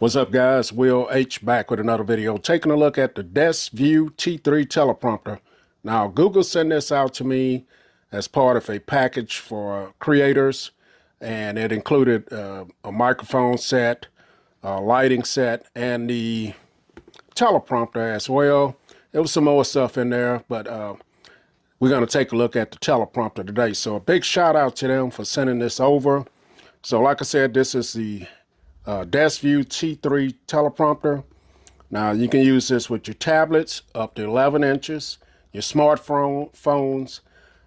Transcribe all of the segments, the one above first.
What's up, guys? Will H back with another video, taking a look at the Desview T3 teleprompter. Now, Google sent this out to me as part of a package for creators, and it included a microphone set, a lighting set, and the teleprompter as well. There was some more stuff in there, but we're going to take a look at the teleprompter today. So a big shout out to them for sending this over. So like I said, this is the Desview T3 teleprompter. Now you can use this with your tablets up to 11 inches, your smartphones.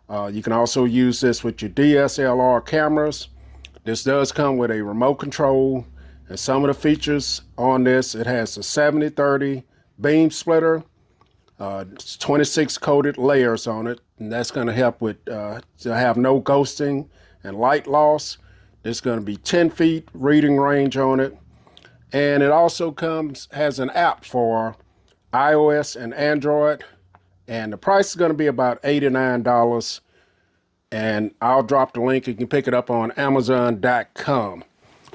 You can also use this with your DSLR cameras. This does come with a remote control, and some of the features on this, it has a 70-30 beam splitter. It's 26 coated layers on it, and that's going to help with to have no ghosting and light loss. It's going to be 10 feet reading range on it. And it also has an app for iOS and Android. And the price is going to be about $89. And I'll drop the link. You can pick it up on Amazon.com.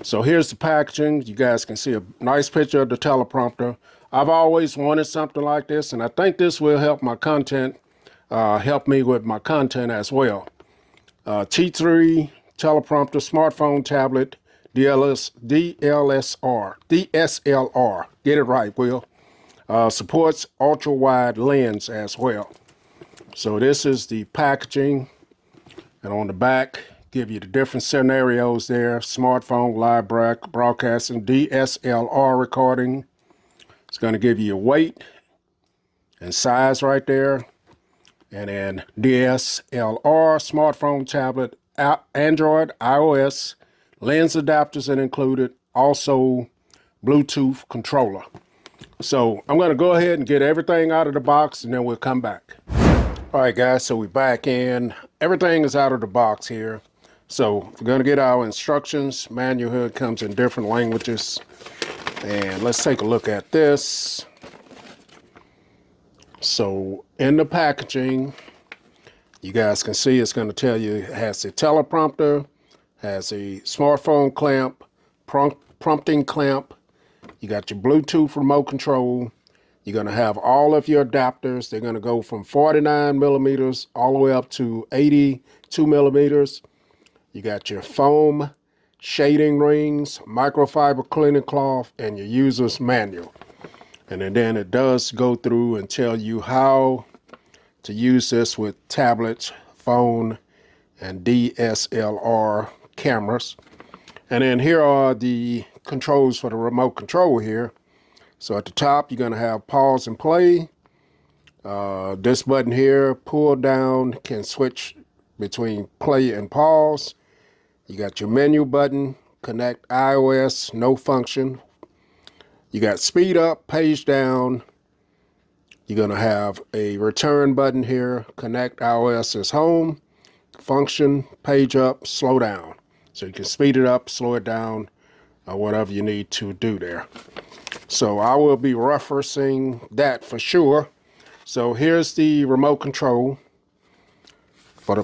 So here's the packaging. You guys can see a nice picture of the teleprompter. I've always wanted something like this, and I think this will help my content, help me with my content as well. T3 teleprompter, smartphone, tablet, DSLR, get it right, Will. Supports ultra wide lens as well. So this is the packaging, and on the back give you the different scenarios there: smartphone, live broadcasting, DSLR recording. It's going to give you your weight and size right there, and then DSLR, smartphone, tablet, Android, iOS, lens adapters are included, also Bluetooth controller. So I'm going to go ahead and get everything out of the box, and then we'll come back. All right, guys, so we're back in. Everything is out of the box here. So we're going to get our instructions. Manual here comes in different languages. And let's take a look at this. So in the packaging, you guys can see it's going to tell you it has a teleprompter, has a smartphone clamp, prompting clamp. You got your Bluetooth remote control. You're going to have all of your adapters. They're going to go from 49 millimeters all the way up to 82 millimeters. You got your foam shading rings, microfiber cleaning cloth, and your user's manual. And then it does go through and tell you how to use this with tablets, phone, and DSLR cameras. And then here are the controls for the remote control here. So at the top, you're going to have pause and play. This button here, pull down, can switch between play and pause. You got your menu button, connect iOS, no function. You got speed up, page down. You're going to have a return button here, connect iOS as home, function, page up, slow down. So you can speed it up, slow it down, or whatever you need to do there. So I will be referencing that for sure. So here's the remote control for the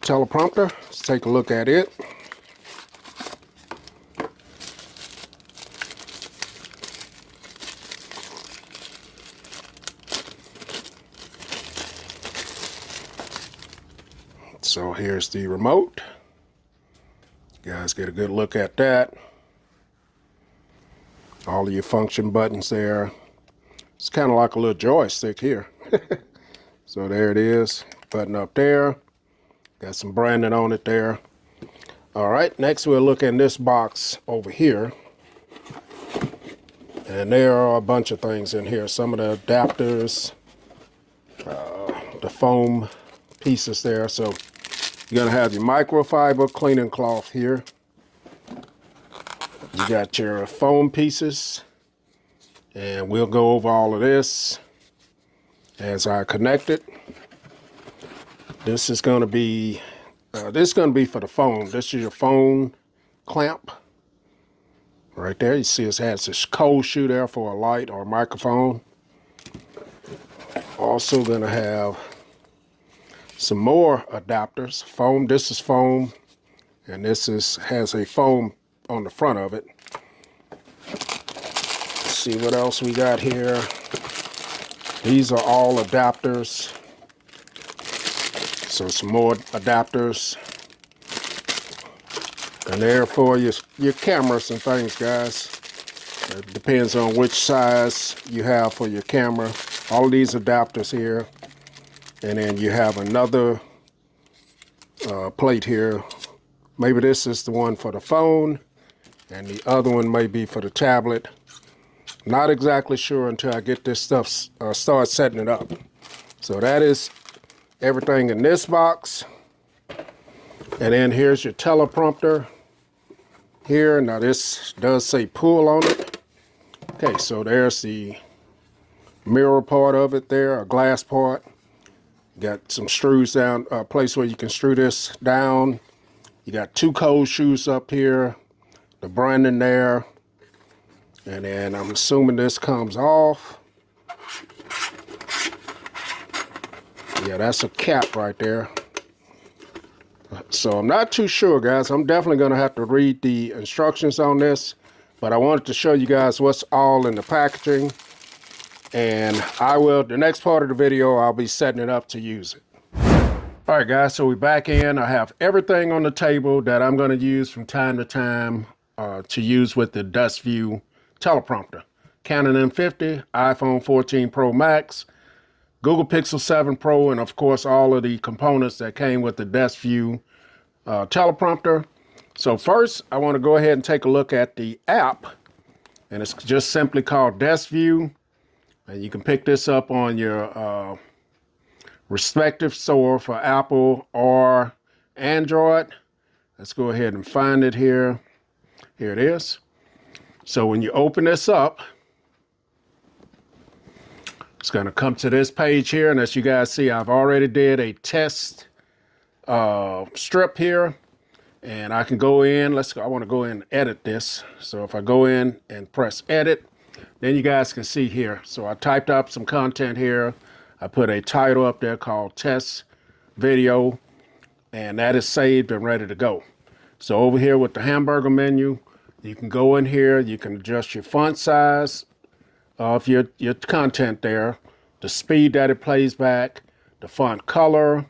teleprompter. Let's take a look at it. So here's the remote. You guys get a good look at that. All of your function buttons there. It's kind of like a little joystick here. So there it is. Button up there. Got some branding on it there. All right, next we'll look in this box over here. And there are a bunch of things in here. Some of the adapters, the foam pieces there. So you're going to have your microfiber cleaning cloth here. You got your foam pieces. And we'll go over all of this as I connect it. This is going to be for the phone. This is your phone clamp. Right there. You see it has this cold shoe there for a light or a microphone. Also going to have some more adapters. Foam, this is foam, and this has a foam on the front of it. see what else we got here. These are all adapters. So some more adapters. And they're for your cameras and things, guys. It depends on which size you have for your camera. All of these adapters here. And then you have another plate here. Maybe this is the one for the phone. And the other one may be for the tablet. Not exactly sure until I get this stuff, start setting it up. So that is everything in this box. And then here's your teleprompter here. Now this does say pull on it. Okay, so there's the mirror part of it there, a glass part. Got some screws down, a place where you can screw this down. You got two cold shoes up here, the branding there. And then I'm assuming this comes off. Yeah, that's a cap right there. So I'm not too sure, guys. I'm definitely going to have to read the instructions on this. But I wanted to show you guys what's all in the packaging. And the next part of the video, I'll be setting it up to use it. All right, guys, so we're back in. I have everything on the table that I'm going to use from time to time to use with the Desview teleprompter. Canon M50, iPhone 14 Pro Max, Google Pixel 7 Pro, and of course all of the components that came with the Desview teleprompter. So first, I want to go ahead and take a look at the app, and it's just simply called Desview, and you can pick this up on your respective store for Apple or Android. Let's go ahead and find it here. Here it is. So when you open this up, it's going to come to this page here. And as you guys see, I've already did a test strip here. And I can go in. I want to go in and edit this. So if I go in and press edit, then you guys can see here. So I typed up some content here. I put a title up there called test video. And that is saved and ready to go. So over here with the hamburger menu, you can go in here, you can adjust your font size of your content there, the speed that it plays back, the font color,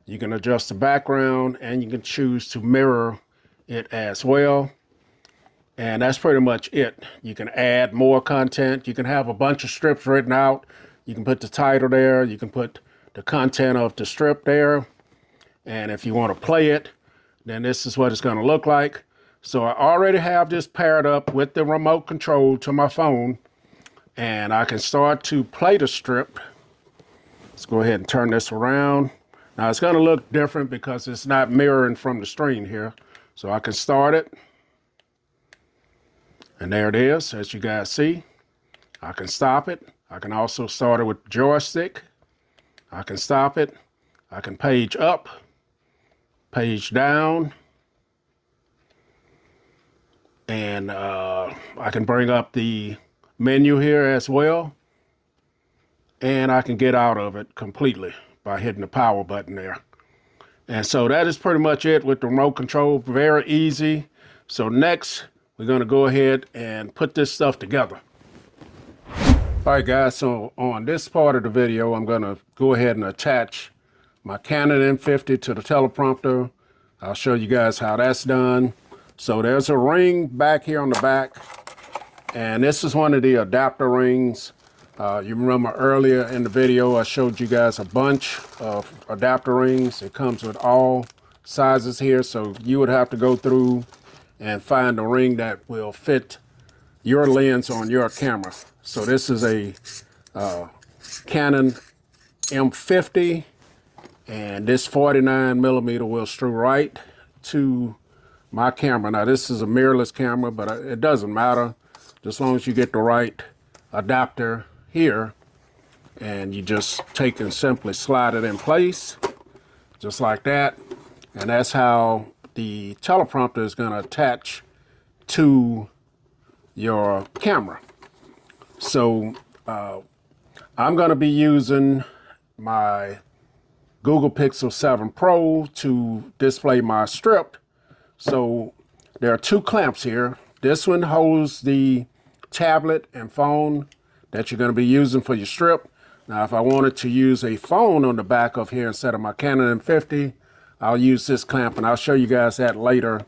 you can adjust the background, and you can choose to mirror it as well. And that's pretty much it. You can add more content, you can have a bunch of strips written out, you can put the title there, you can put the content of the strip there, and if you want to play it, then this is what it's going to look like. So I already have this paired up with the remote control to my phone, and I can start to play the strip. Let's go ahead and turn this around. Now it's going to look different because it's not mirroring from the screen here. So I can start it. And there it is, as you guys see. I can stop it. I can also start it with joystick. I can stop it. I can page up, page down. And I can bring up the menu here as well. And I can get out of it completely by hitting the power button there. And so that is pretty much it with the remote control. Very easy. So next, we're going to go ahead and put this stuff together. All right, guys. So on this part of the video, I'm going to go ahead and attach my Canon M50 to the teleprompter. I'll show you guys how that's done. So there's a ring back here on the back, and this is one of the adapter rings. You remember earlier in the video, I showed you guys a bunch of adapter rings. It comes with all sizes here, so you would have to go through and find a ring that will fit your lens on your camera. So this is a Canon M50, and this 49mm will screw right to my camera. Now this is a mirrorless camera, but it doesn't matter, just as long as you get the right adapter here, and you just take and simply slide it in place, just like that. And that's how the teleprompter is going to attach to your camera. So I'm going to be using my Google Pixel 7 Pro to display my strip. So there are two clamps here. This one holds the tablet and phone that you're going to be using for your strip. Now, if I wanted to use a phone on the back of here instead of my Canon M50, I'll use this clamp, and I'll show you guys that later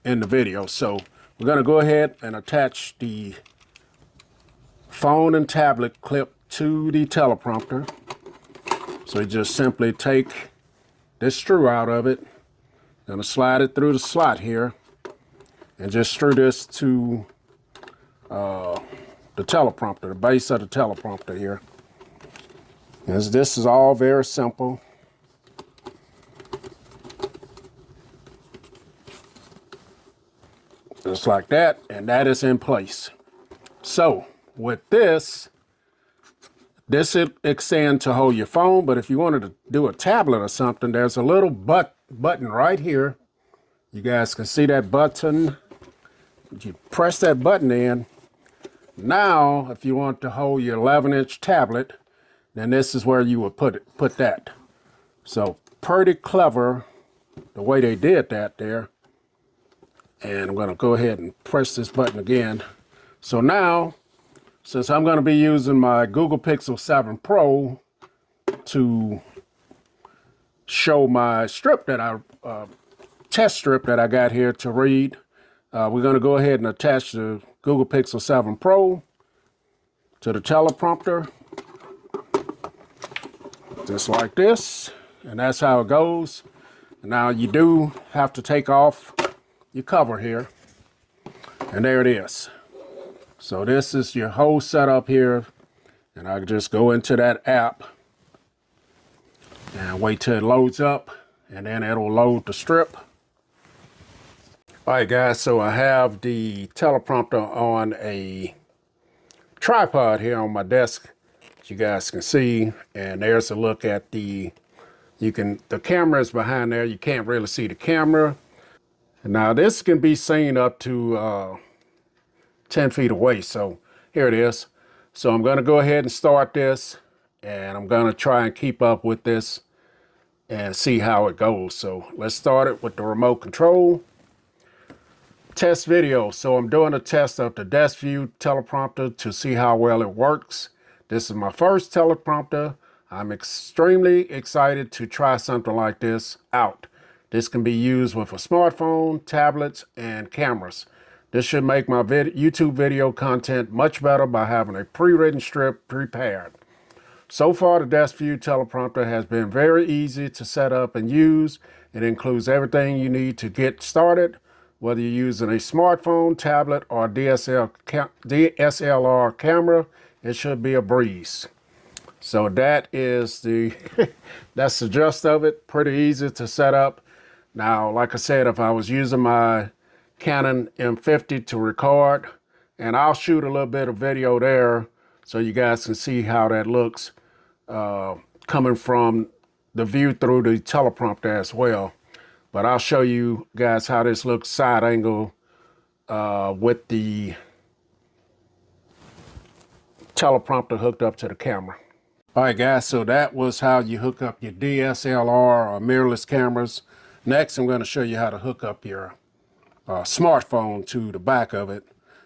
in the video. So we're going to go ahead and attach the phone and tablet clip to the teleprompter. So you just simply take this screw out of it. Gonna slide it through the slot here and just screw this to the teleprompter, the base of the teleprompter here. As this is all very simple. Just like that, and that is in place. So with this extends to hold your phone, but if you wanted to do a tablet or something, there's a little button right here. You guys can see that button. You press that button in. Now, if you want to hold your 11-inch tablet, then this is where you would put that. So pretty clever the way they did that there. And I'm going to go ahead and press this button again. So now, since I'm going to be using my Google Pixel 7 Pro to show my strip that test strip that I got here to read, we're going to go ahead and attach the Google Pixel 7 Pro to the teleprompter, just like this, and that's how it goes. And now you do have to take off your cover here, and there it is. So this is your whole setup here, and I just go into that app and wait till it loads up, and then it'll load the strip. All right, guys, so I have the teleprompter on a tripod here on my desk, as you guys can see, and there's a look at the camera is behind there. You can't really see the camera. Now this can be seen up to 10 feet away. So here it is. So I'm going to go ahead and start this, and I'm going to try and keep up with this and see how it goes. So let's start it with the remote control. Test video. So I'm doing a test of the Desview teleprompter to see how well it works. This is my first teleprompter. I'm extremely excited to try something like this out. This can be used with a smartphone, tablets, and cameras. This should make my YouTube video content much better by having a pre-written strip prepared. So far, the Desview teleprompter has been very easy to set up and use. It includes everything you need to get started, whether you're using a smartphone, tablet, or DSLR camera. It should be a breeze. So that is that's the gist of it. Pretty easy to set up. Now, like I said, if I was using my Canon M50 to record, and I'll shoot a little bit of video there so you guys can see how that looks coming from the view through the teleprompter as well. But I'll show you guys how this looks side angle with the teleprompter hooked up to the camera. All right, guys, so that was how you hook up your DSLR or mirrorless cameras. Next, I'm going to show you how to hook up your smartphone to the back of it.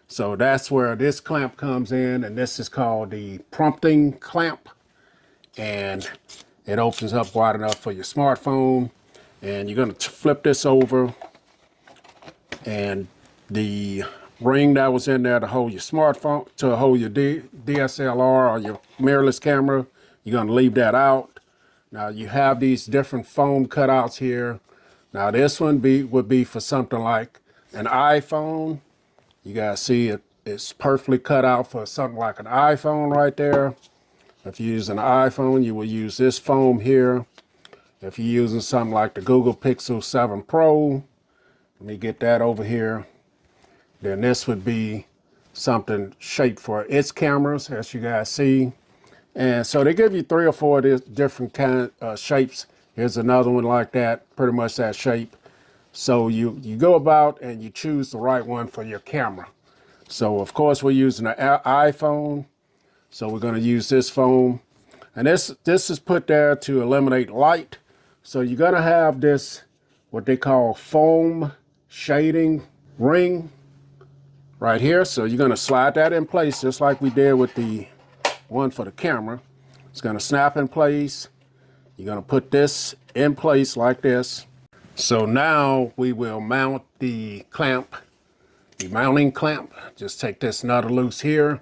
So that's where this clamp comes in, and this is called the prompting clamp. And it opens up wide enough for your smartphone. And you're going to flip this over, and the ring that was in there to hold your smartphone, to hold your DSLR or your mirrorless camera, you're going to leave that out. Now you have these different foam cutouts here. Now this one would be for something like an iPhone. You guys see it's perfectly cut out for something like an iPhone right there. If you use an iPhone, you will use this foam here. If you're using something like the Google Pixel 7 Pro, let me get that over here, then this would be something shaped for its cameras, as you guys see. And so they give you 3 or 4 different kind of shapes. Here's another one like that, pretty much that shape. So you go about and you choose the right one for your camera. So of course we're using an iPhone, so we're going to use this foam. And this is put there to eliminate light. So you're going to have this, what they call foam shading ring right here. So you're gonna slide that in place just like we did with the one for the camera. It's gonna snap in place. You're gonna put this in place like this. So now we will mount the clamp, the mounting clamp. Just take this nut loose here.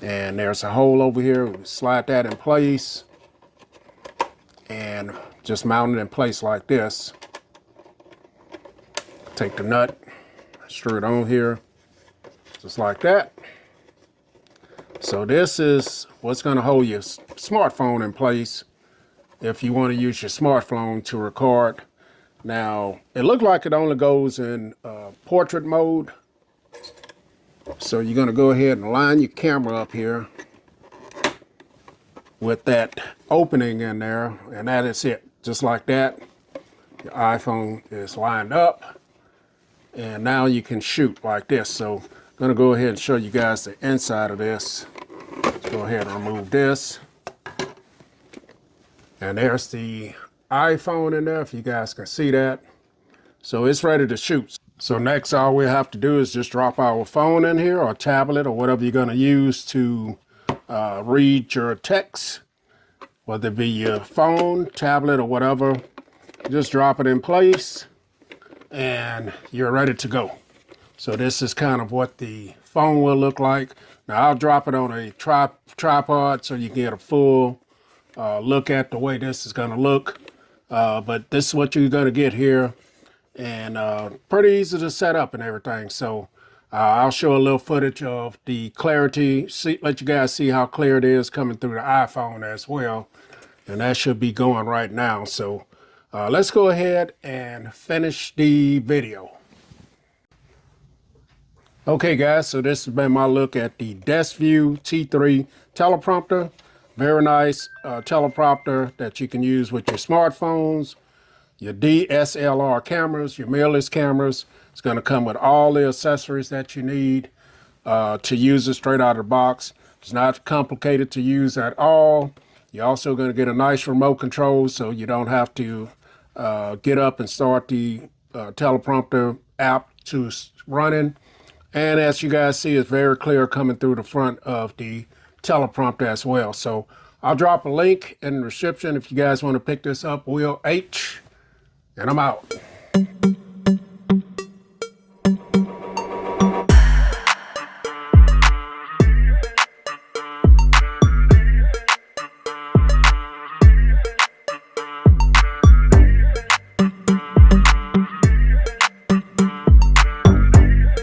And there's a hole over here. We slide that in place and just mount it in place like this. Take the nut, screw it on here, just like that. So this is what's going to hold your smartphone in place if you want to use your smartphone to record. Now, it looked like it only goes in portrait mode. So you're going to go ahead and line your camera up here with that opening in there, and that is it. Just like that, your iPhone is lined up, and now you can shoot like this. So I'm going to go ahead and show you guys the inside of this. Let's go ahead and remove this. And there's the iPhone in there, if you guys can see that. So it's ready to shoot. So next, all we have to do is just drop our phone in here, or tablet, or whatever you're going to use to read your text, whether it be your phone, tablet, or whatever. Just drop it in place and you're ready to go. So this is kind of what the phone will look like. Now I'll drop it on a tripod so you can get a full look at the way this is going to look. But this is what you're going to get here, and pretty easy to set up and everything. So I'll show a little footage of the clarity, let you guys see how clear it is coming through the iPhone as well. And that should be going right now. So let's go ahead and finish the video. Okay guys, so this has been my look at the Desview T3 teleprompter. Very nice teleprompter that you can use with your smartphones, your DSLR cameras, your mirrorless cameras. It's going to come with all the accessories that you need to use it straight out of the box. It's not complicated to use at all. You're also going to get a nice remote control, so you don't have to get up and start the teleprompter app to running. And as you guys see, it's very clear coming through the front of the teleprompter as well. So I'll drop a link in the description if you guys want to pick this up. Will H, and I'm out.